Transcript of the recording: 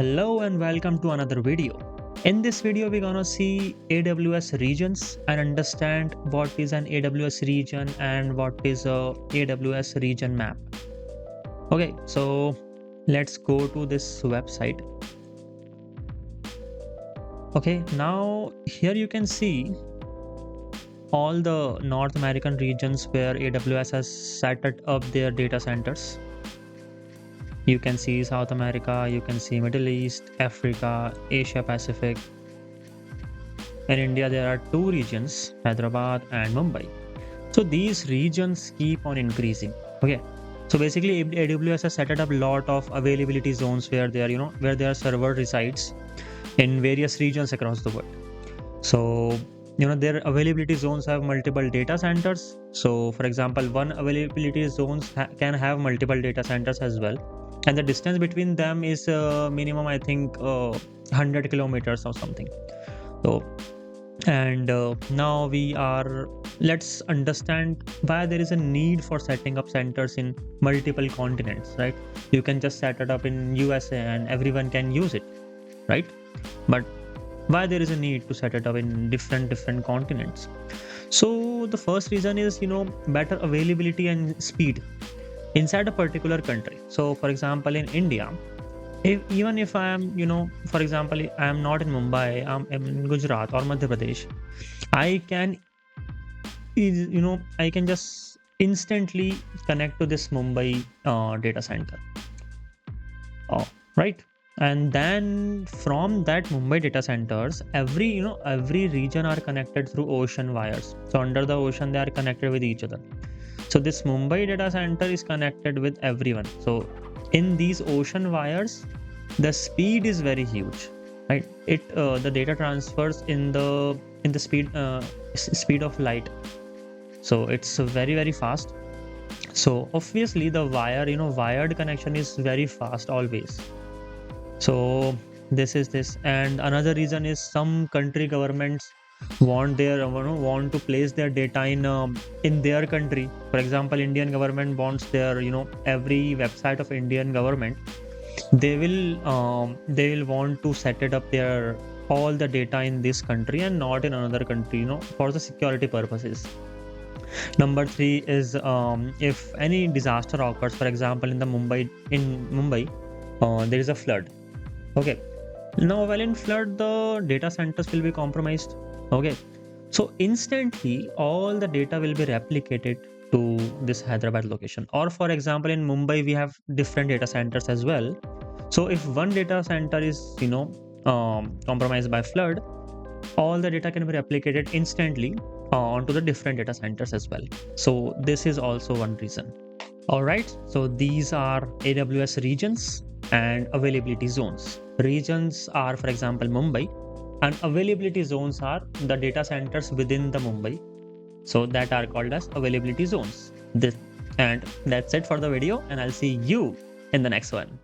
Hello and welcome to another video. In this video, we're gonna see AWS regions and understand what is an AWS region and what is a AWS region map. Okay, so let's go to this website. Okay, now here you can see all the North American regions where AWS has set up their data centers. You can see South America, you can see Middle East, Africa, Asia Pacific. In India, there are two regions, Hyderabad and Mumbai. So these regions keep on increasing. Okay. So basically, AWS has set up a lot of availability zones where their server resides in various regions across the world. So their availability zones have multiple data centers. So for example, one availability zones can have multiple data centers as well, and the distance between them is minimum, I think, 100 kilometers or something. So and now let's understand why there is a need for setting up centers in multiple continents, right? You can just set it up in USA and everyone can use it, right? But why there is a need to set it up in different continents? So the first reason is better availability and speed inside a particular country. So for example, in India, even if I am, for example, I am not in Mumbai, I'm in Gujarat or Madhya Pradesh, I can just instantly connect to this Mumbai data center. Oh, right. And then from that Mumbai data centers, every region are connected through ocean wires. So under the ocean, they are connected with each other. So this Mumbai data center is connected with everyone. So in these ocean wires, the speed is very huge, right? The data transfers in the speed of light. So it's very fast. So obviously the wired connection is very fast always. So this is this. And another reason is some country governments want to place their data in their country. For example, Indian government wants their every website of Indian government, they will want to set it up their all the data in this country and not in another country, for the security purposes. Number 3 is if any disaster occurs, for example, in Mumbai, there is a flood. Okay, now while in flood, the data centers will be compromised. Okay, so instantly all the data will be replicated to this Hyderabad location. Or for example, in Mumbai, we have different data centers as well. So if one data center is compromised by flood, all the data can be replicated instantly onto the different data centers as well. So this is also one reason. All right, so these are AWS regions and availability zones. Regions are, for example, Mumbai, and availability zones are the data centers within the Mumbai. So that are called as availability zones. And that's it for the video, and I'll see you in the next one.